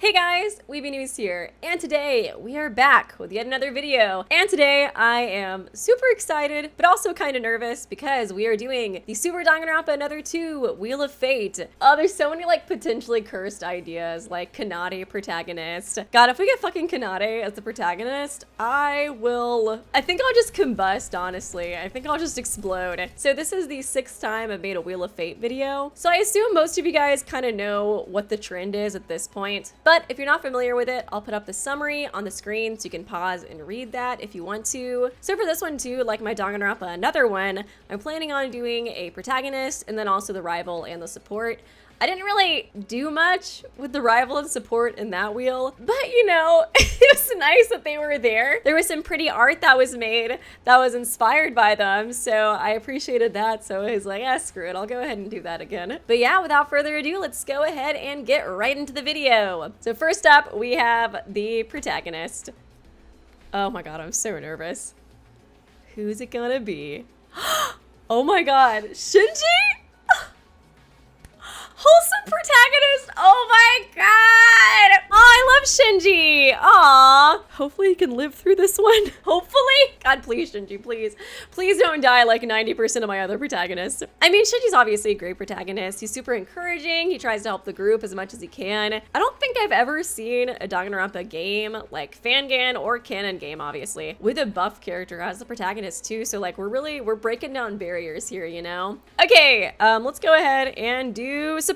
Hey guys, Weeby Newz here, and today we are back with yet another video. And today I am super excited, but also kind of nervous because we are doing the Super Danganronpa Another 2 Wheel of Fate. There's so many like potentially cursed ideas, like Kanade protagonist. God, if we get fucking Kanade as the protagonist, I think I'll just combust, honestly. I think I'll just explode. So this is the 6th time I've made a Wheel of Fate video. So I assume most of you guys kind of know what the trend is at this point. But if you're not familiar with it, I'll put up the summary on the screen so you can pause and read that if you want to. So for this one too, like my Danganronpa Another one, I'm planning on doing a protagonist and then also the rival and the support. I didn't really do much with the rival and support in that wheel, but you know, it was nice that they were there. There was some pretty art that was made that was inspired by them, so I appreciated that. So I was like, screw it, I'll go ahead and do that again. But yeah, without further ado, let's go ahead and get right into the video. So first up, we have the protagonist. Oh my god, I'm so nervous. Who's it gonna be? Oh my god, Shinji? Wholesome protagonist! Oh my god! Oh, I love Shinji! Aww. Hopefully he can live through this one. Hopefully? God, please, Shinji, please. Please don't die like 90% of my other protagonists. I mean, Shinji's obviously a great protagonist. He's super encouraging. He tries to help the group as much as he can. I don't think I've ever seen a Danganronpa game, like Fangan or canon game, obviously, with a buff character as the protagonist too. So like, we're breaking down barriers here, you know? Okay, let's go ahead and do support.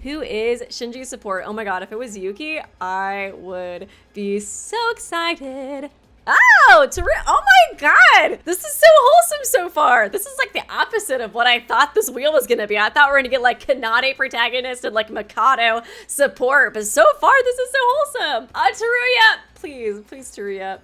Who is Shinji's support? Oh my god, if it was Yuki, I would be so excited. Oh, oh my god! This is so wholesome so far. This is like the opposite of what I thought this wheel was gonna be. I thought we were gonna get like Kanade protagonist and like Mikado support, but so far this is so wholesome. Teruya, please, Teruya.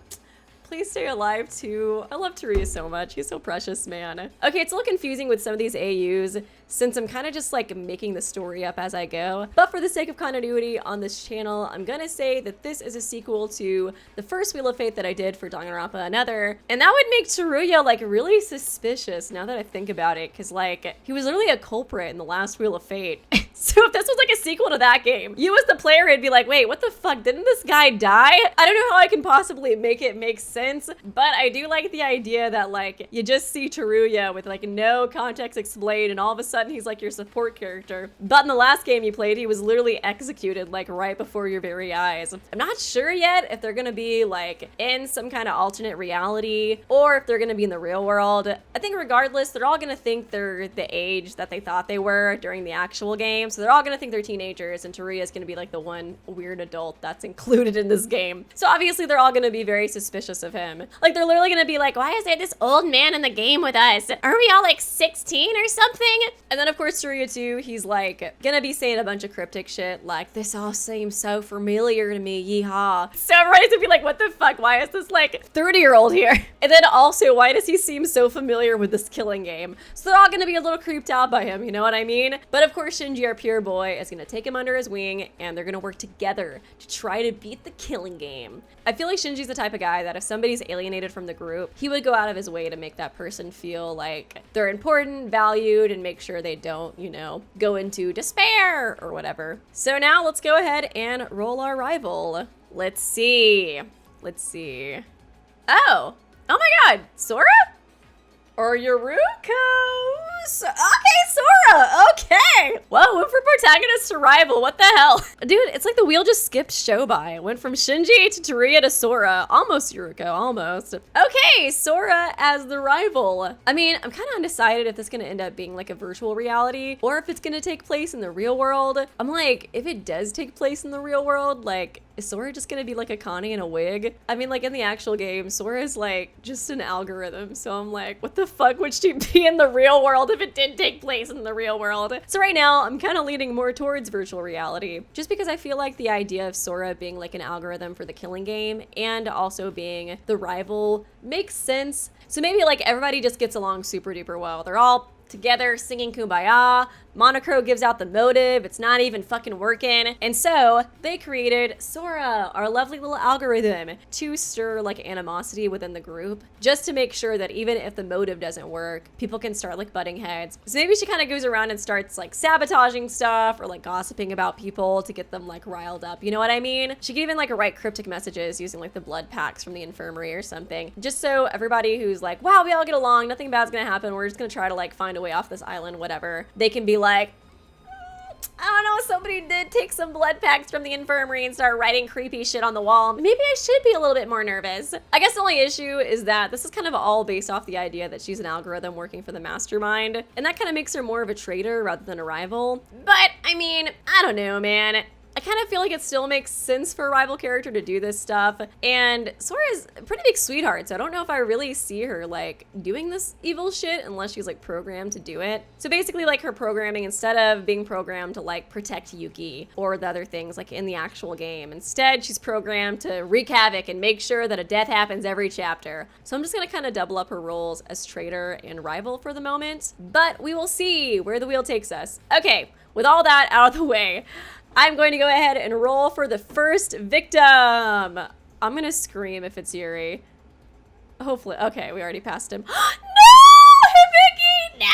Please stay alive too. I love Teruya so much. He's so precious, man. Okay, it's a little confusing with some of these AUs since I'm kind of just like making the story up as I go. But for the sake of continuity on this channel, I'm gonna say that this is a sequel to the first Wheel of Fate that I did for Danganronpa Another. And that would make Teruya like really suspicious now that I think about it, because like he was literally a culprit in the last Wheel of Fate. So if this was like a sequel to that game, you as the player would be like, wait, what the fuck? Didn't this guy die? I don't know how I can possibly make it make sense, but I do like the idea that like you just see Teruya with like no context explained and all of a sudden he's like your support character. But in the last game you played, he was literally executed like right before your very eyes. I'm not sure yet if they're gonna be like in some kind of alternate reality or if they're gonna be in the real world. I think regardless, they're all gonna think they're the age that they thought they were during the actual game. So they're all gonna think they're teenagers and Teruya's gonna be like the one weird adult that's included in this game. So obviously they're all gonna be very suspicious of him. Like they're literally gonna be like, why is there this old man in the game with us? Aren't we all like 16 or something? And then of course Teruya too, he's like gonna be saying a bunch of cryptic shit like, this all seems so familiar to me, yeehaw. So everybody's gonna be like, what the fuck? Why is this like 30-year-old here? And then also, why does he seem so familiar with this killing game? So they're all gonna be a little creeped out by him, you know what I mean? But of course Shinji, our pure boy, is gonna take him under his wing and they're gonna work together to try to beat the killing game. I feel like Shinji's the type of guy that if somebody's alienated from the group, he would go out of his way to make that person feel like they're important, valued, and make sure they don't, you know, go into despair or whatever. So now let's go ahead and roll our rival. Let's see. Oh my god, Sora? Or Yoruko's? Okay, Sora, okay. Whoa, went from protagonist to rival, what the hell? Dude, it's like the wheel just skipped show by. It went from Shinji to Teruya to Sora. Almost Yoruko, almost. Okay, Sora as the rival. I mean, I'm kind of undecided if this is gonna end up being like a virtual reality or if it's gonna take place in the real world. I'm like, if it does take place in the real world, like, is Sora just gonna be like a Connie in a wig? I mean, like in the actual game, Sora is like just an algorithm. So I'm like, what the fuck would she be in the real world if it did take place in the real world? So right now I'm kind of leaning more towards virtual reality just because I feel like the idea of Sora being like an algorithm for the killing game and also being the rival makes sense. So maybe like everybody just gets along super duper well. They're all together singing Kumbaya, Monochrome gives out the motive. It's not even fucking working. And so they created Sora, our lovely little algorithm, to stir like animosity within the group, just to make sure that even if the motive doesn't work, people can start like butting heads. So maybe she kind of goes around and starts like sabotaging stuff or like gossiping about people to get them like riled up. You know what I mean? She could even like write cryptic messages using like the blood packs from the infirmary or something, just so everybody who's like, wow, we all get along, nothing bad's gonna happen, we're just gonna try to like find a way off this island, whatever, they can be like, I don't know, somebody did take some blood packs from the infirmary and start writing creepy shit on the wall. Maybe I should be a little bit more nervous. I guess the only issue is that this is kind of all based off the idea that she's an algorithm working for the Mastermind, and that kind of makes her more of a traitor rather than a rival. But, I mean, I don't know, man. I kind of feel like it still makes sense for a rival character to do this stuff. And Sora's a pretty big sweetheart, so I don't know if I really see her like doing this evil shit unless she's like programmed to do it. So basically like her programming, instead of being programmed to like protect Yuki or the other things like in the actual game, instead she's programmed to wreak havoc and make sure that a death happens every chapter. So I'm just gonna kind of double up her roles as traitor and rival for the moment, but we will see where the wheel takes us. Okay, with all that out of the way, I'm going to go ahead and roll for the first victim. I'm gonna scream if it's Yuri. Hopefully, okay, we already passed him. No, Hibiki, no,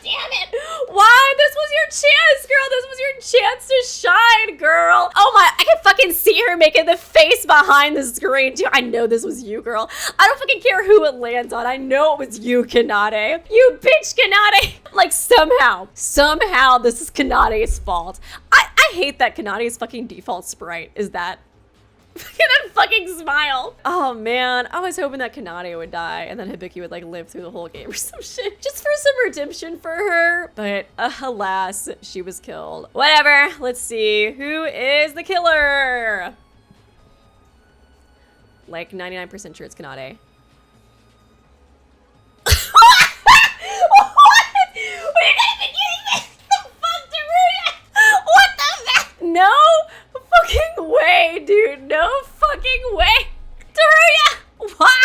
damn it. Why? This was your chance, girl. This was your chance to shine, girl. Oh my, I can fucking see her making the face behind the screen too. I know this was you, girl. I don't fucking care who it lands on. I know it was you, Kanade. You bitch, Kanade. Like somehow this is Kanade's fault. I hate that Kanade's fucking default sprite is that. That fucking smile. Oh man, I was hoping that Kanade would die and then Hibiki would like live through the whole game or some shit. Just for some redemption for her. But alas, she was killed. Whatever, let's see. Who is the killer? Like 99% sure it's Kanade. No fucking way, dude. No fucking way. Teruya! Why?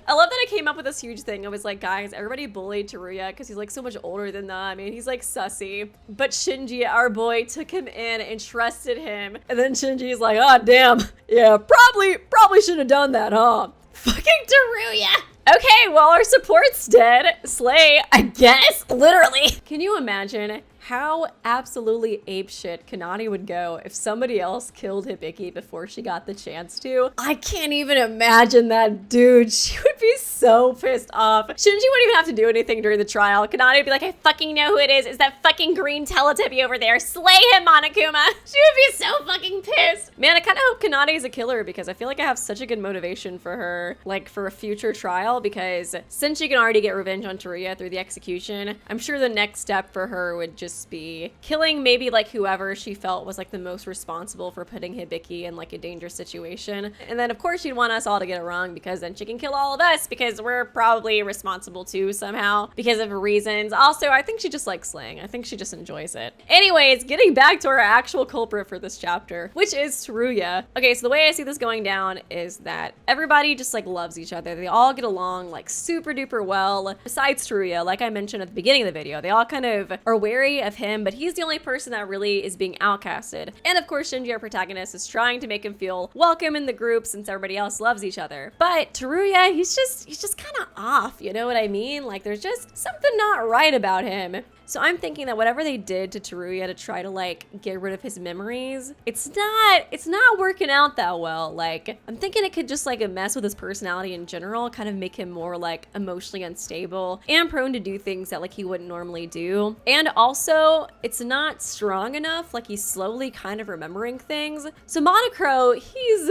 I love that I came up with this huge thing. I was like, guys, everybody bullied Teruya because he's like so much older than them and he's like sussy. But Shinji, our boy, took him in and trusted him. And then Shinji's like, oh, damn. Yeah, probably should have done that, huh? Fucking Teruya. Okay, well, our support's dead. Slay, I guess. Literally. Can you imagine how absolutely apeshit Kanade would go if somebody else killed Hibiki before she got the chance to? I can't even imagine that, dude. She would be so pissed off. Shinji wouldn't even have to do anything during the trial. Kanade would be like, I fucking know who it is. It's that fucking green Teletubby over there. Slay him, Monokuma. She would be so fucking pissed. Man, I kind of hope Kanade is a killer because I feel like I have such a good motivation for her, like for a future trial, because since she can already get revenge on Teruya through the execution, I'm sure the next step for her would just be killing maybe like whoever she felt was like the most responsible for putting Hibiki in like a dangerous situation. And then of course she'd want us all to get it wrong because then she can kill all of us because we're probably responsible too somehow because of reasons. Also, I think she just likes slaying. I think she just enjoys it. Anyways, getting back to our actual culprit for this chapter, which is Teruya. Okay, so the way I see this going down is that everybody just like loves each other. They all get along like super duper well. Besides Teruya, like I mentioned at the beginning of the video, they all kind of are wary of him, but he's the only person that really is being outcasted. And of course, Shinji, our protagonist, is trying to make him feel welcome in the group since everybody else loves each other. But Teruya, he's just kind of off, you know what I mean? Like there's just something not right about him. So I'm thinking that whatever they did to Teruya to try to like get rid of his memories, it's not working out that well. Like I'm thinking it could just like mess with his personality in general, kind of make him more like emotionally unstable and prone to do things that like he wouldn't normally do. And also it's not strong enough, like he's slowly kind of remembering things. So Monochrome, he's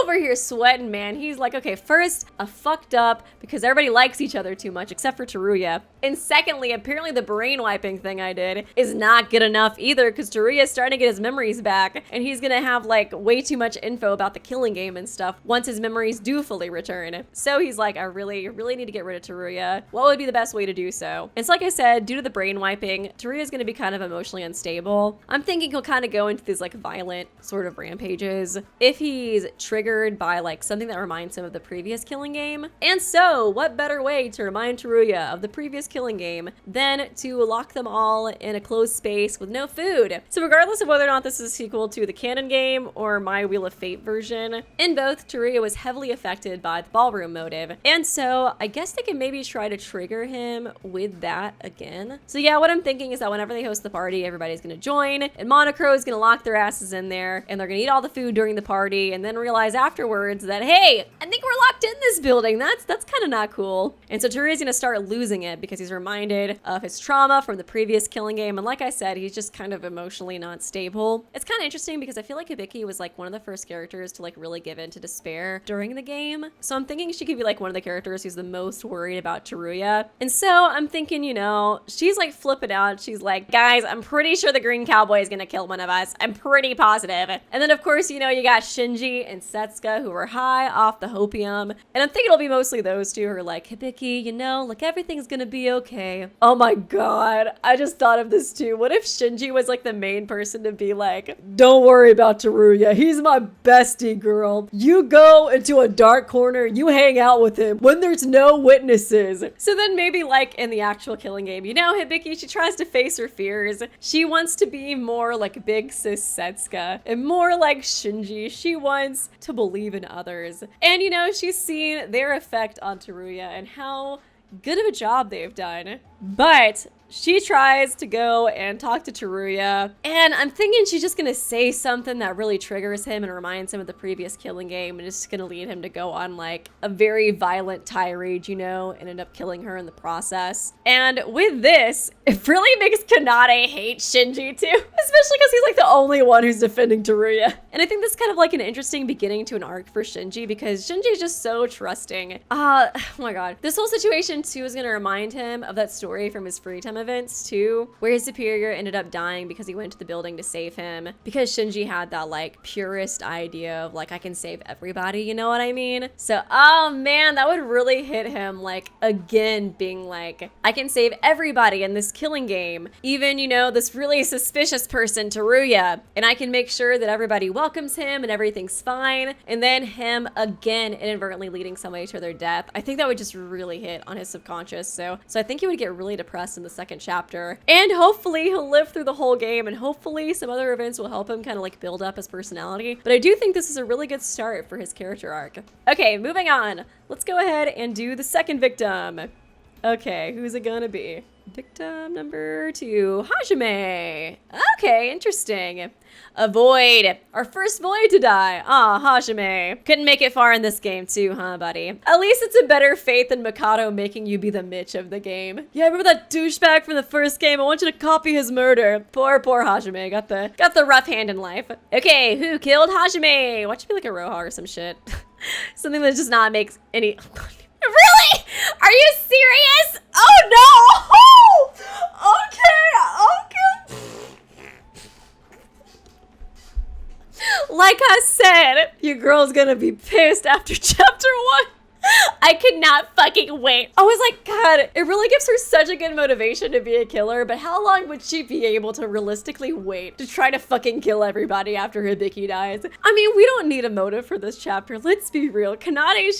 over here sweating, man. He's like, okay, first I fucked up because everybody likes each other too much except for Teruya. And secondly, apparently the brain wiping thing I did is not good enough either because Teruya is starting to get his memories back and he's gonna have like way too much info about the killing game and stuff once his memories do fully return. So he's like, I really need to get rid of Teruya. What would be the best way to do so? It's like I said, due to the brain wiping, Teruya is gonna be kind of emotionally unstable. I'm thinking he'll kind of go into these like violent sort of rampages if he's triggered by like something that reminds him of the previous killing game. And so what better way to remind Teruya of the previous killing game than to lock lock them all in a closed space with no food. So regardless of whether or not this is a sequel to the canon game or my Wheel of Fate version, in both, Teruya was heavily affected by the ballroom motive. And so I guess they can maybe try to trigger him with that again. So yeah, what I'm thinking is that whenever they host the party, everybody's gonna join, and Monocro is gonna lock their asses in there, and they're gonna eat all the food during the party, and then realize afterwards that, hey, I think we're locked in this building. That's kind of not cool. And so Teruya's gonna start losing it because he's reminded of his trauma from the previous killing game, and like I said, he's just kind of emotionally not stable. It's kind of interesting because I feel like Hibiki was like one of the first characters to like really give in to despair during the game. So I'm thinking she could be like one of the characters who's the most worried about Teruya. And so I'm thinking, you know, she's like flipping out. She's like, guys, I'm pretty sure the green cowboy is gonna kill one of us. I'm pretty positive. And then of course, you know, you got Shinji and Setsuka who are high off the hopium. And I'm thinking it'll be mostly those two who are like, Hibiki, you know, like everything's gonna be okay. Oh my God, I just thought of this too. What if Shinji was like the main person to be like, don't worry about Teruya. He's my bestie, girl. You go into a dark corner, you hang out with him when there's no witnesses. So then maybe like in the actual killing game, you know, Hibiki, she tries to face her fears. She wants to be more like big sis Setsuka and more like Shinji. She wants to believe in others. And you know, she's seen their effect on Teruya and how good of a job they've done. But she tries to go and talk to Teruya, and I'm thinking she's just gonna say something that really triggers him and reminds him of the previous killing game, and it's just gonna lead him to go on like a very violent tirade, you know, and end up killing her in the process. And with this, it really makes Kanade hate Shinji too, especially because he's like the only one who's defending Teruya. And I think that's kind of like an interesting beginning to an arc for Shinji because Shinji's just so trusting. Oh my God. This whole situation too is gonna remind him of that story from his free time events too, where his superior ended up dying because he went to the building to save him because Shinji had that like purist idea of like, I can save everybody, you know what I mean? So, oh man, that would really hit him like again being like, I can save everybody in this killing game, even, you know, this really suspicious person, Teruya, and I can make sure that everybody welcomes him and everything's fine, and then him again inadvertently leading somebody to their death. I think that would just really hit on his subconscious. So I think he would get really depressed in the second chapter, and hopefully he'll live through the whole game, and hopefully some other events will help him kind of like build up his personality. But I do think this is a really good start for his character arc. Okay, moving on. Let's go ahead and do the second victim. Okay, who's it gonna be? Victim number 2, Hajime. Okay, interesting. A void. Our first void to die. Aw, Hajime. Couldn't make it far in this game too, huh, buddy? At least it's a better fate than Mikado making you be the Mitch of the game. Yeah, remember that douchebag from the first game? I want you to copy his murder. Poor Hajime. Got the rough hand in life. Okay, who killed Hajime? Watch it be like a Roha or some shit. Something that just not makes any... Really? Are you serious? Oh no! Okay. Like I said, your girl's gonna be pissed after chapter 1. I could not fucking wait. I was like, God, it really gives her such a good motivation to be a killer, but how long would she be able to realistically wait to try to fucking kill everybody after Hibiki dies? I mean, we don't need a motive for this chapter. Let's be real. Kanade,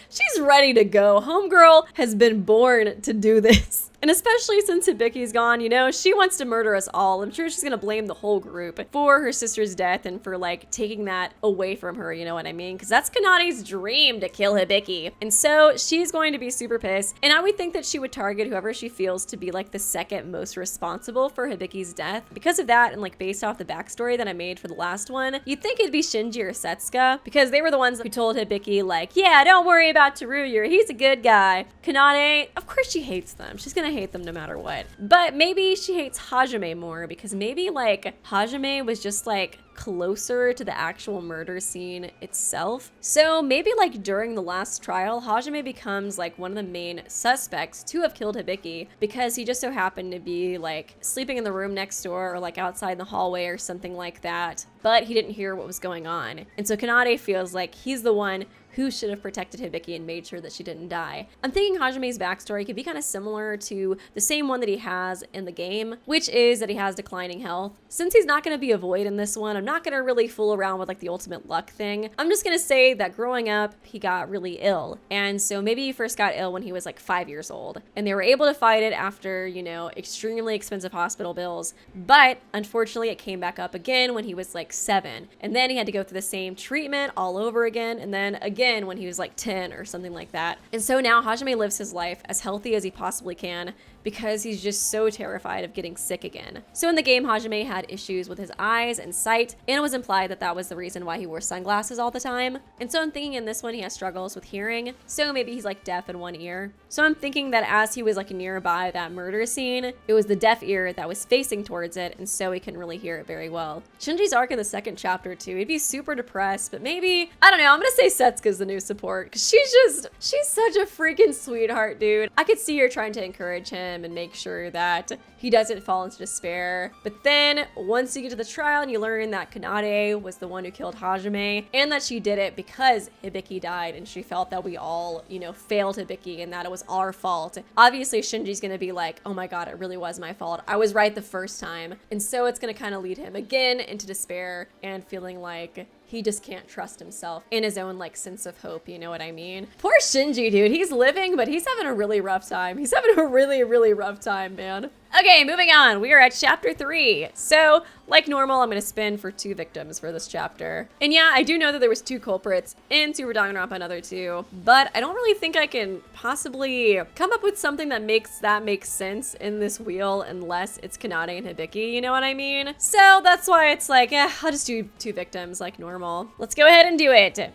she's ready to go. Homegirl has been born to do this. And especially since Hibiki's gone, you know, she wants to murder us all. I'm sure she's gonna blame the whole group for her sister's death and for like taking that away from her, you know what I mean? Because that's Kanade's dream, to kill Hibiki. And so she's going to be super pissed. And I would think that she would target whoever she feels to be like the second most responsible for Hibiki's death. Because of that, and like based off the backstory that I made for the last one, you'd think it'd be Shinji or Setsuka, because they were the ones who told Hibiki like, yeah, don't worry about Teruya, he's a good guy. Kanade, of course she hates them. She's gonna hate them no matter what. But maybe she hates Hajime more because maybe like Hajime was just like closer to the actual murder scene itself. So maybe like during the last trial, Hajime becomes like one of the main suspects to have killed Hibiki because he just so happened to be like sleeping in the room next door or like outside in the hallway or something like that. But he didn't hear what was going on. And so Kanade feels like he's the one who should have protected Hibiki and made sure that she didn't die. I'm thinking Hajime's backstory could be kind of similar to the same one that he has in the game, which is that he has declining health. Since he's not going to be a void in this one, I'm I'm not gonna really fool around with like the ultimate luck thing. I'm just gonna say that growing up, he got really ill. And so maybe he first got ill when he was like 5 years old. And they were able to fight it after, you know, extremely expensive hospital bills. But unfortunately, it came back up again when he was like 7. And then he had to go through the same treatment all over again. And then again when he was like 10 or something like that. And so now Hajime lives his life as healthy as he possibly can because he's just so terrified of getting sick again. So in the game, Hajime had issues with his eyes and sight, and it was implied that that was the reason why he wore sunglasses all the time. And so I'm thinking in this one, he has struggles with hearing, so maybe he's like deaf in one ear. So I'm thinking that as he was like nearby that murder scene, it was the deaf ear that was facing towards it, and so he couldn't really hear it very well. Shinji's arc in the second chapter too, he'd be super depressed, but maybe, I don't know, I'm gonna say Setsuka's the new support, because she's such a freaking sweetheart, dude. I could see her trying to encourage him and make sure that he doesn't fall into despair. But then once you get to the trial and you learn that Kanade was the one who killed Hajime and that she did it because Hibiki died and she felt that we all, you know, failed Hibiki and that it was our fault. Obviously Shinji's gonna be like, oh my god, it really was my fault. I was right the first time. And so it's gonna kind of lead him again into despair and feeling like he just can't trust himself in his own like sense of hope, you know what I mean? Poor Shinji, dude. He's living, but he's having a really rough time. He's having a really, really rough time, man. Okay, moving on. We are at chapter 3. So, like normal, I'm gonna spin for 2 victims for this chapter. And yeah, I do know that there was 2 culprits in Super Danganronpa Another 2, but I don't really think I can possibly come up with something that makes sense in this wheel unless it's Kanade and Hibiki, you know what I mean? So that's why it's like, I'll just do 2 victims like normal. Let's go ahead and do it.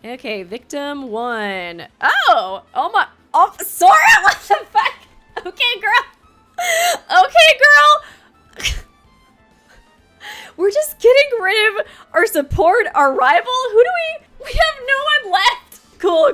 Okay, victim 1. Oh my, Sora, what the fuck? Okay, girl. Okay, girl. We're just getting rid of our support, our rival. Who do we have no one left. Cool.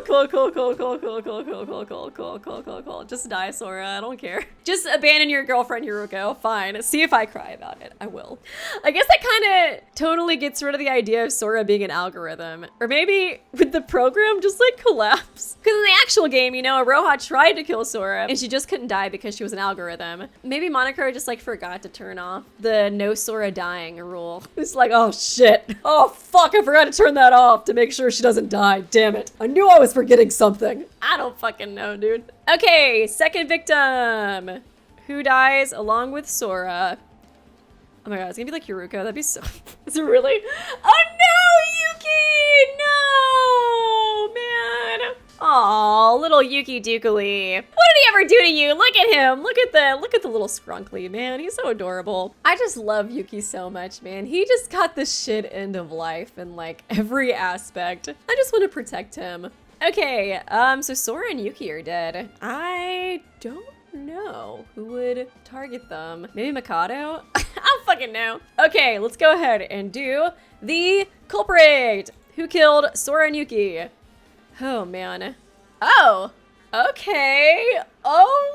Just die, Sora. I don't care. Just abandon your girlfriend, Yuruko. Fine. See if I cry about it. I will. I guess that kind of totally gets rid of the idea of Sora being an algorithm. Or maybe with the program just like collapse. Because in the actual game, you know, Aroha tried to kill Sora and she just couldn't die because she was an algorithm. Maybe Monokura just like forgot to turn off the no Sora dying rule. It's like, oh shit. Oh fuck, I forgot to turn that off to make sure she doesn't die. Damn it. I knew I was forgetting something. I don't fucking know, dude. Okay, second victim. Who dies along with Sora? Oh my god, it's gonna be like Yuruko. That'd be so... Is it really? Oh no, Yuki! No, man. Aw, little Yuki Dookily. What did he ever do to you? Look at him. Look at the little scrunkly, man. He's so adorable. I just love Yuki so much, man. He just got the shit end of life in like every aspect. I just want to protect him. Okay, so Sora and Yuki are dead. I don't know who would target them. Maybe Mikado? I don't fucking know. Okay, let's go ahead and do the culprit. Who killed Sora and Yuki? Oh, man. Oh, okay. Oh,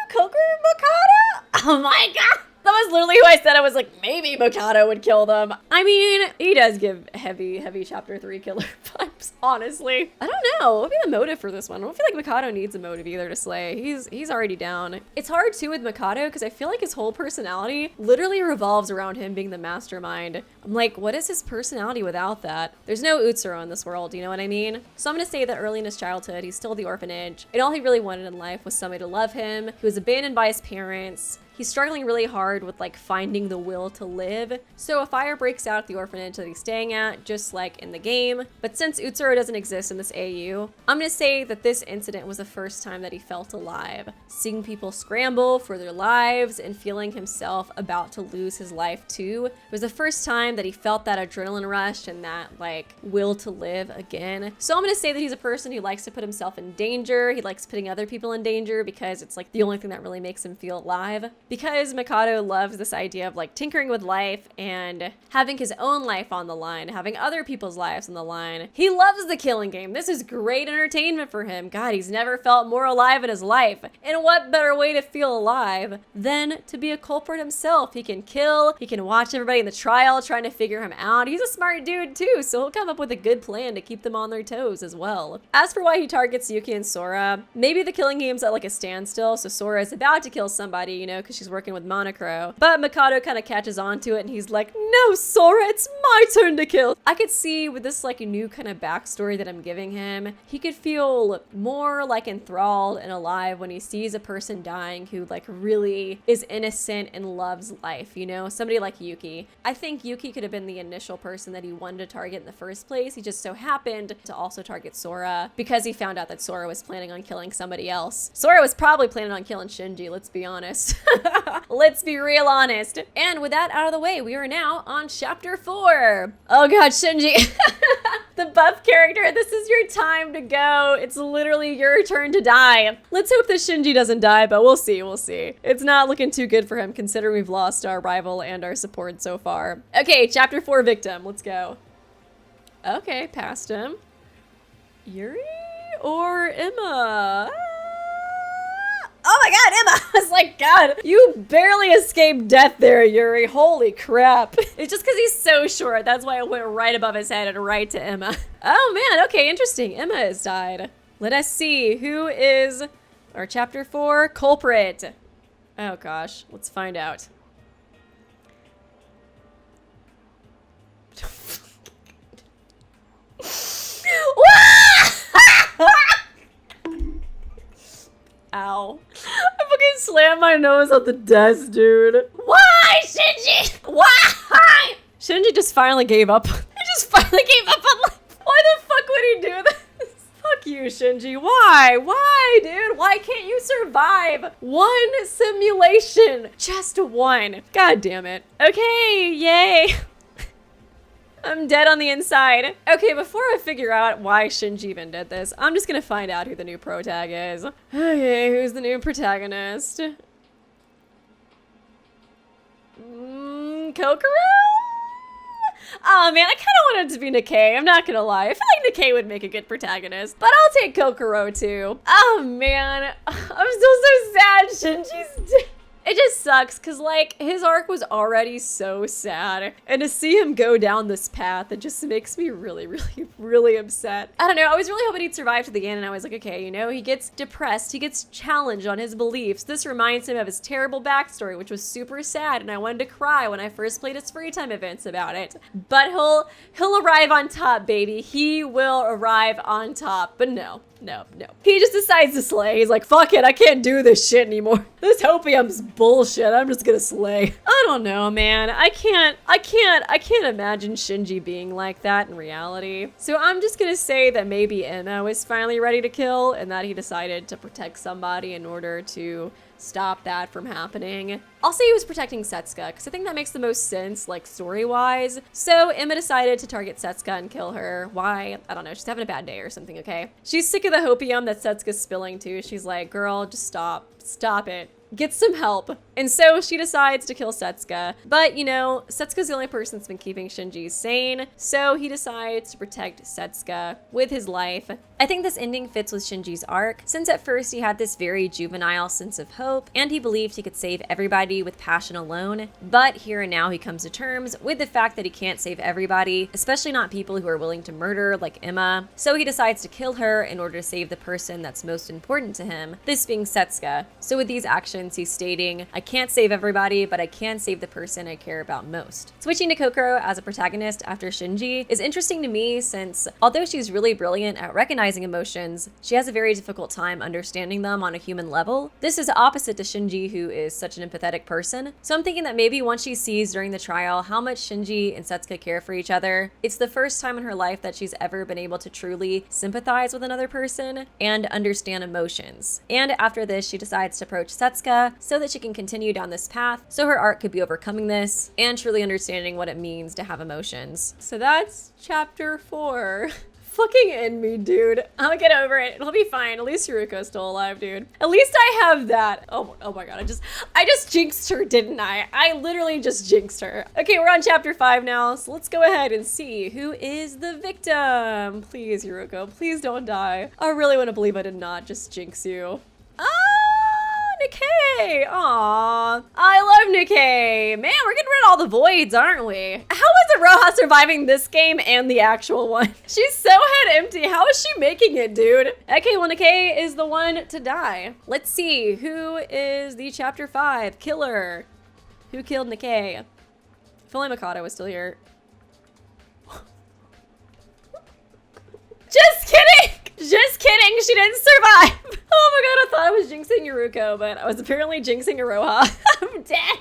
Coker Mikado? Oh my god. That was literally who I said. I was like, maybe Mikado would kill them. I mean, he does give heavy chapter 3 killer vibes, honestly. I don't know. What would be the motive for this one? I don't feel like Mikado needs a motive either to slay. He's already down. It's hard too with Mikado because I feel like his whole personality literally revolves around him being the mastermind. I'm like, what is his personality without that? There's no Utsuro in this world, you know what I mean? So I'm gonna say that early in his childhood, he's still the orphanage, and all he really wanted in life was somebody to love him. He was abandoned by his parents. He's struggling really hard with like finding the will to live. So a fire breaks out at the orphanage that he's staying at, just like in the game. But since Utsuro doesn't exist in this AU, I'm gonna say that this incident was the first time that he felt alive. Seeing people scramble for their lives and feeling himself about to lose his life too. It was the first time that he felt that adrenaline rush and that like will to live again. So I'm gonna say that he's a person who likes to put himself in danger. He likes putting other people in danger because it's like the only thing that really makes him feel alive. Because Mikado loves this idea of like tinkering with life and having his own life on the line, having other people's lives on the line. He loves the killing game. This is great entertainment for him. God, he's never felt more alive in his life. And what better way to feel alive than to be a culprit himself? He can kill, he can watch everybody in the trial trying to figure him out. He's a smart dude too, so he'll come up with a good plan to keep them on their toes as well. As for why he targets Yuki and Sora, maybe the killing game's at like a standstill, so Sora is about to kill somebody, you know, because she's she's working with Monocro. But Mikado kind of catches on to it and he's like, no, Sora, it's my turn to kill. I could see with this like new kind of backstory that I'm giving him, he could feel more like enthralled and alive when he sees a person dying who like really is innocent and loves life, you know? Somebody like Yuki. I think Yuki could have been the initial person that he wanted to target in the first place. He just so happened to also target Sora because he found out that Sora was planning on killing somebody else. Sora was probably planning on killing Shinji, let's be honest. Let's be real honest. And with that out of the way, we are now on chapter 4. Oh god, Shinji. The buff character, this is your time to go. It's literally your turn to die. Let's hope that Shinji doesn't die, but we'll see, we'll see. It's not looking too good for him considering we've lost our rival and our support so far. Okay, chapter 4 victim, let's go. Okay, past him. Yuri or Emma? Oh my god, Emma! I was like, god, you barely escaped death there, Yuri. Holy crap. It's just because he's so short. That's why it went right above his head and right to Emma. Oh man, okay, interesting. Emma has died. Let us see who is our chapter 4 culprit. Oh gosh, let's find out. Ow. I fucking slammed my nose on the desk, dude. Why, Shinji? Why? Shinji just finally gave up. He just finally gave up on life. Why the fuck would he do this? Fuck you, Shinji. Why? Why, dude? Why can't you survive one simulation? Just one. God damn it. Okay, yay. I'm dead on the inside. Okay, before I figure out why Shinji even did this, I'm just gonna find out who the new protag is. Okay, who's the new protagonist? Kokoro? Oh man, I kind of wanted it to be Nikkei, I'm not gonna lie. I feel like Nikkei would make a good protagonist, but I'll take Kokoro too. Oh man, I'm still so sad Shinji's dead. It just sucks because like his arc was already so sad, and to see him go down this path, it just makes me really, really, really upset. I don't know, I was really hoping he'd survive to the end, and I was like, okay, you know, he gets depressed, he gets challenged on his beliefs. This reminds him of his terrible backstory, which was super sad, and I wanted to cry when I first played his free time events about it. But he'll arrive on top, baby. He will arrive on top. But no. He just decides to slay. He's like, fuck it, I can't do this shit anymore. This hopium's bullshit. I'm just gonna slay. I don't know, man. I can't imagine Shinji being like that in reality. So I'm just gonna say that maybe Emma was finally ready to kill and that he decided to protect somebody in order to stop that from happening. I'll say he was protecting Setsuka because I think that makes the most sense, like story-wise. So Emma decided to target Setsuka and kill her. Why? I don't know. She's having a bad day or something, okay? She's sick of the hopium that Setsuka's spilling too. She's like, girl, just stop. Stop it. Get some help. And so she decides to kill Setsuka. But, you know, Setsuka's the only person that's been keeping Shinji sane, so he decides to protect Setsuka with his life. I think this ending fits with Shinji's arc, since at first he had this very juvenile sense of hope, and he believed he could save everybody with passion alone. But here and now he comes to terms with the fact that he can't save everybody, especially not people who are willing to murder like Emma. So he decides to kill her in order to save the person that's most important to him, this being Setsuka. So with these actions, he's stating, I can't save everybody, but I can save the person I care about most. Switching to Kokoro as a protagonist after Shinji is interesting to me since, although she's really brilliant at recognizing emotions, she has a very difficult time understanding them on a human level. This is opposite to Shinji, who is such an empathetic person. So I'm thinking that maybe once she sees during the trial how much Shinji and Setsuka care for each other, it's the first time in her life that she's ever been able to truly sympathize with another person and understand emotions. And after this, she decides to approach Setsuka so that she can continue down this path, so her arc could be overcoming this and truly understanding what it means to have emotions. So that's chapter 4. Fucking end me, dude. I'll get over it. It'll be fine. At least Yuruko's still alive, dude. At least I have that. Oh my god, I just jinxed her, didn't I? I literally just jinxed her. Okay, we're on chapter 5 now, so let's go ahead and see who is the victim. Please, Yuruko, please don't die. I really want to believe I did not just jinx you. Oh Nikkei! Aww. I love Nikkei. Man, we're getting rid of all the voids, aren't we? How is Aroha surviving this game and the actual one? She's so head empty. How is she making it, dude? Okay, well, Nikkei is the one to die. Let's see. Who is the chapter 5 killer? Who killed Nikkei? If only Mikado was still here. Just kidding! Just kidding, she didn't survive. Oh my god, I thought I was jinxing Yuruko, but I was apparently jinxing Aroha. I'm dead.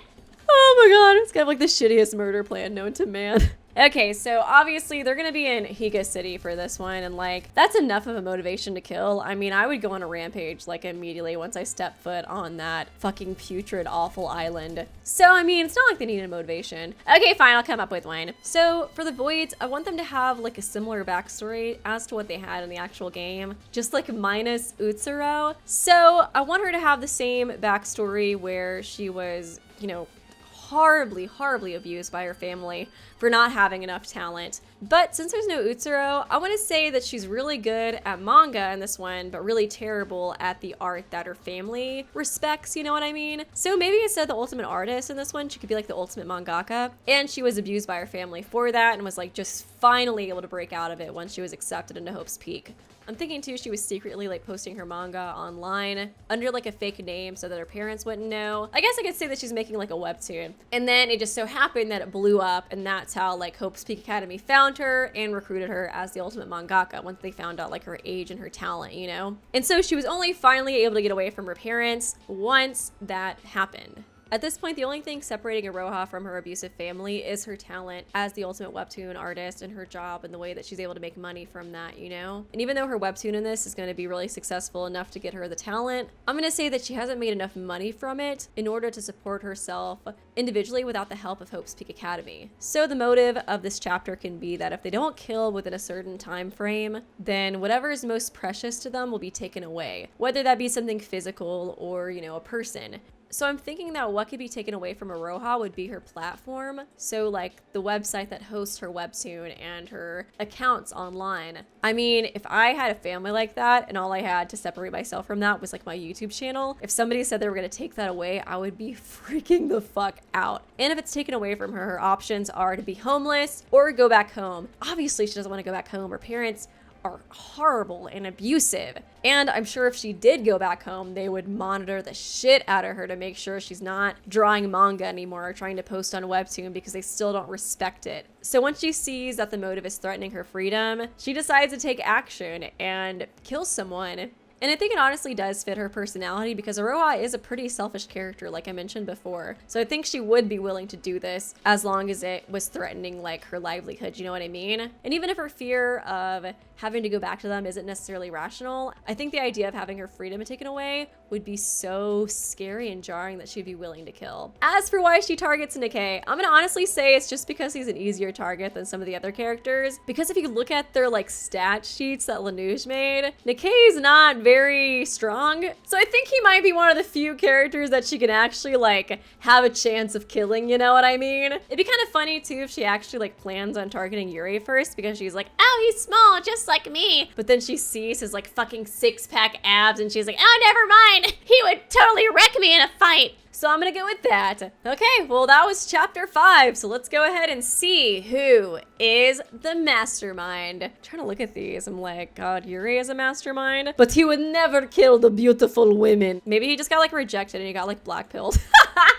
Oh my god, it's kind of like the shittiest murder plan known to man. Okay, so obviously they're gonna be in Higa City for this one, and like, that's enough of a motivation to kill. I mean, I would go on a rampage like immediately once I step foot on that fucking putrid, awful island. So, I mean, it's not like they need a motivation. Okay, fine, I'll come up with one. So, for the Voids, I want them to have like a similar backstory as to what they had in the actual game, just like minus Utsuro. So, I want her to have the same backstory where she was, you know, horribly abused by her family for not having enough talent. But since there's no Utsuro, I want to say that she's really good at manga in this one, but really terrible at the art that her family respects, you know what I mean? So maybe instead of the ultimate artist in this one, she could be like the ultimate mangaka. And she was abused by her family for that and was like just finally able to break out of it once she was accepted into Hope's Peak. I'm thinking too, she was secretly like posting her manga online under like a fake name so that her parents wouldn't know. I guess I could say that she's making like a webtoon. And then it just so happened that it blew up, and that's how like Hope's Peak Academy found her and recruited her as the ultimate mangaka once they found out like her age and her talent, you know? And so she was only finally able to get away from her parents once that happened. At this point, the only thing separating Aroha from her abusive family is her talent as the ultimate webtoon artist and her job and the way that she's able to make money from that, you know? And even though her webtoon in this is going to be really successful enough to get her the talent, I'm going to say that she hasn't made enough money from it in order to support herself individually without the help of Hope's Peak Academy. So the motive of this chapter can be that if they don't kill within a certain time frame, then whatever is most precious to them will be taken away, whether that be something physical or, you know, a person. So I'm thinking that what could be taken away from Aroha would be her platform. So like the website that hosts her webtoon and her accounts online. I mean, if I had a family like that and all I had to separate myself from that was like my YouTube channel, if somebody said they were gonna take that away, I would be freaking the fuck out. And if it's taken away from her, her options are to be homeless or go back home. Obviously she doesn't want to go back home. Her parents are horrible and abusive. And I'm sure if she did go back home, they would monitor the shit out of her to make sure she's not drawing manga anymore or trying to post on Webtoon because they still don't respect it. So once she sees that the motive is threatening her freedom, she decides to take action and kill someone. And I think it honestly does fit her personality because Aroha is a pretty selfish character, like I mentioned before. So I think she would be willing to do this as long as it was threatening like her livelihood, you know what I mean? And even if her fear of having to go back to them isn't necessarily rational, I think the idea of having her freedom taken away would be so scary and jarring that she'd be willing to kill. As for why she targets Nikkei, I'm gonna honestly say it's just because he's an easier target than some of the other characters. Because if you look at their like stat sheets that Newz made, Nikkei's not very strong. So I think he might be one of the few characters that she can actually like have a chance of killing, you know what I mean? It'd be kind of funny too if she actually like plans on targeting Yuri first because she's like, oh, he's small, just like me. But then she sees his like fucking six-pack abs and she's like, oh, never mind. He would totally wreck me in a fight. So I'm gonna go with that. Okay, well that was chapter 5. So let's go ahead and see who is the mastermind. I'm trying to look at these. I'm like, God, Yuri is a mastermind, but he would never kill the beautiful women. Maybe he just got like rejected and he got like blackpilled.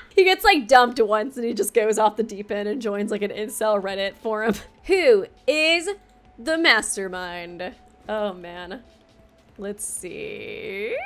He gets like dumped once and he just goes off the deep end and joins like an incel Reddit forum. Who is the mastermind? Oh man. Let's see.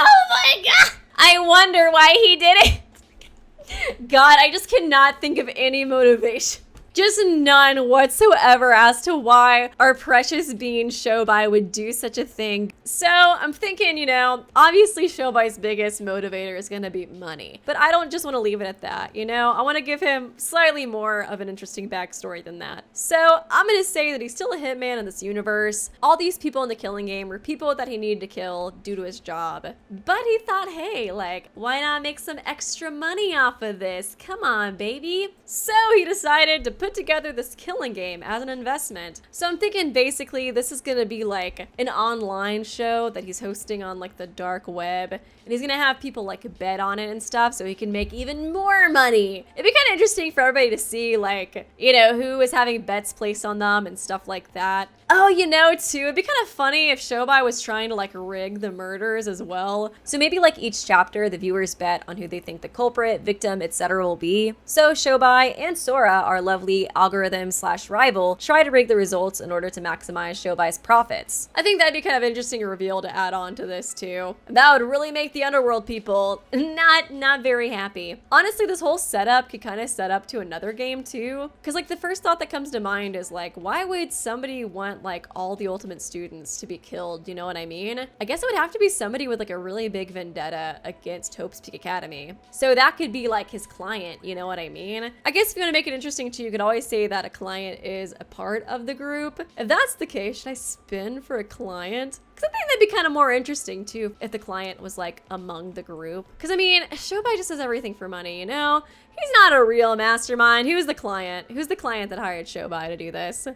Oh my god! I wonder why he did it. God, I just cannot think of any motivation. Just none whatsoever as to why our precious bean Shobai would do such a thing. So I'm thinking, you know, obviously Shobai's biggest motivator is gonna be money, but I don't just want to leave it at that, you know? I want to give him slightly more of an interesting backstory than that. So I'm gonna say that he's still a hitman in this universe. All these people in the killing game were people that he needed to kill due to his job, but he thought, hey, like, why not make some extra money off of this? Come on, baby. So he decided to put put together this killing game as an investment. So I'm thinking basically this is gonna be like an online show that he's hosting on like the dark web, and he's gonna have people like bet on it and stuff so he can make even more money. It'd be kind of interesting for everybody to see, like, you know, who is having bets placed on them and stuff like that. Oh, you know, too, it'd be kind of funny if Shobai was trying to like rig the murders as well. So maybe like each chapter, the viewers bet on who they think the culprit, victim, etc. will be. So Shobai and Sora, our lovely algorithm/rival, try to rig the results in order to maximize Shobai's profits. I think that'd be kind of interesting reveal to add on to this too. That would really make the underworld people not very happy. Honestly, this whole setup could kind of set up to another game too. Cause like the first thought that comes to mind is like, why would somebody want like all the ultimate students to be killed? You know what I mean? I guess it would have to be somebody with like a really big vendetta against Hope's Peak Academy. So that could be like his client, you know what I mean? I guess if you want to make it interesting too, you could always say that a client is a part of the group. If that's the case, should I spin for a client? Because I think that'd be kind of more interesting too if the client was like among the group. Because I mean, Shobai just does everything for money, you know? He's not a real mastermind. Who's the client? Who's the client that hired Shobai to do this?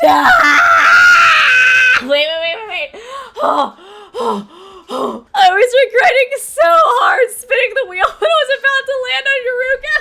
Wait. I was regretting so hard spinning the wheel when I was about to land on Yuruka.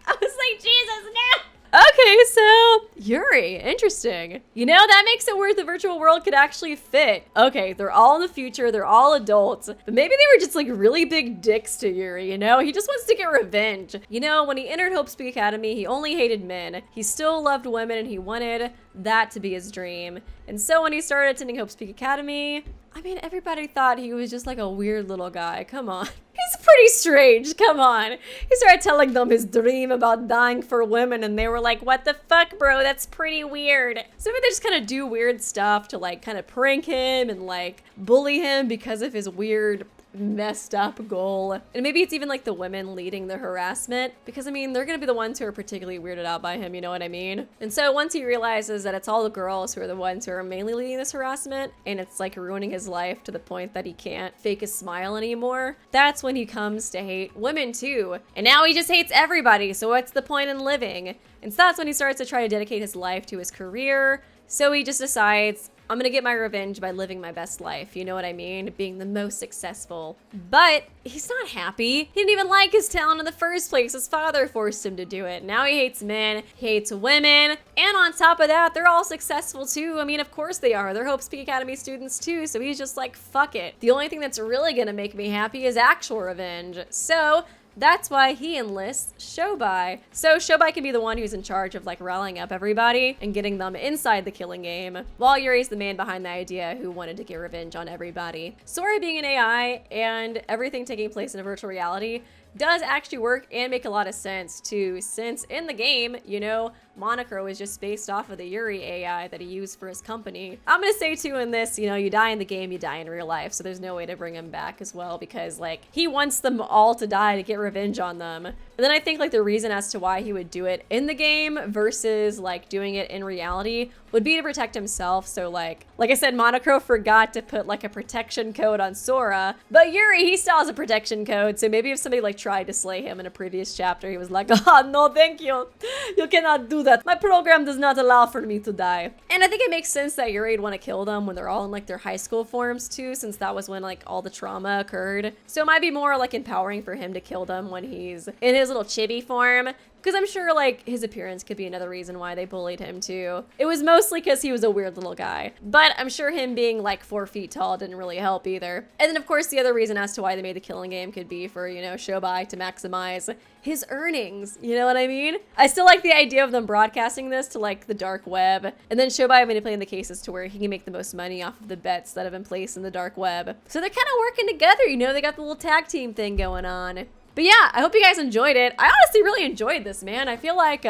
I was like, Jesus, no. Okay, so Yuri, interesting. You know, that makes it where the virtual world could actually fit. Okay, they're all in the future, they're all adults, but maybe they were just like really big dicks to Yuri, you know? He just wants to get revenge. You know, when he entered Hope's Peak Academy, he only hated men. He still loved women and he wanted that to be his dream. And so when he started attending Hope's Peak Academy, I mean, everybody thought he was just like a weird little guy. Come on. He's pretty strange. Come on. He started telling them his dream about dying for women, and they were like, what the fuck, bro? That's pretty weird. So maybe they just kind of do weird stuff to like kind of prank him and like bully him because of his weird messed up goal. And maybe it's even like the women leading the harassment, because I mean, they're gonna be the ones who are particularly weirded out by him, you know what I mean? And so once he realizes that it's all the girls who are the ones who are mainly leading this harassment, and it's like ruining his life to the point that he can't fake a smile anymore, that's when he comes to hate women too. And now he just hates everybody, so what's the point in living? And so that's when he starts to try to dedicate his life to his career. So he just decides, I'm gonna get my revenge by living my best life, you know what I mean? Being the most successful. But he's not happy. He didn't even like his talent in the first place. His father forced him to do it. Now he hates men, he hates women, and on top of that, they're all successful too. I mean, of course they are. They're Hope's Peak Academy students too, so he's just like, fuck it. The only thing that's really gonna make me happy is actual revenge. So that's why he enlists Shobai. So Shobai can be the one who's in charge of like rallying up everybody and getting them inside the killing game, while Yuri's the man behind the idea who wanted to get revenge on everybody. Sora being an AI and everything taking place in a virtual reality does actually work and make a lot of sense too, since in the game, you know, Monocro is just based off of the Yuri AI that he used for his company. I'm gonna say too in this, you know, you die in the game, you die in real life, so there's no way to bring him back as well, because like he wants them all to die to get revenge on them. And then I think like the reason as to why he would do it in the game versus like doing it in reality would be to protect himself. So like I said, Monocro forgot to put like a protection code on Sora, but Yuri, he still has a protection code. So maybe if somebody like tried to slay him in a previous chapter, he was like, oh no, thank you. You cannot do that. My program does not allow for me to die. And I think it makes sense that Yuri would want to kill them when they're all in like their high school forms too, since that was when like all the trauma occurred. So it might be more like empowering for him to kill them when he's in his little chibi form. Because I'm sure like his appearance could be another reason why they bullied him too. It was mostly because he was a weird little guy, but I'm sure him being like 4 feet tall didn't really help either. And then of course the other reason as to why they made the killing game could be for, you know, Shobai to maximize his earnings, you know what I mean? I still like the idea of them broadcasting this to like the dark web, and then Shobai manipulating the cases to where he can make the most money off of the bets that have been placed in the dark web. So they're kind of working together, you know, they got the little tag team thing going on. But yeah, I hope you guys enjoyed it. I honestly really enjoyed this, man. I feel like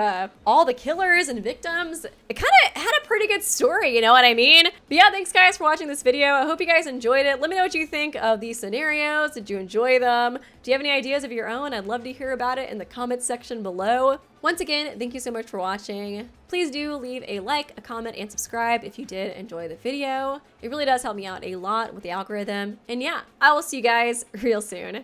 all the killers and victims, it kind of had a pretty good story, you know what I mean? But yeah, thanks guys for watching this video. I hope you guys enjoyed it. Let me know what you think of these scenarios. Did you enjoy them? Do you have any ideas of your own? I'd love to hear about it in the comments section below. Once again, thank you so much for watching. Please do leave a like, a comment, and subscribe if you did enjoy the video. It really does help me out a lot with the algorithm. And yeah, I will see you guys real soon.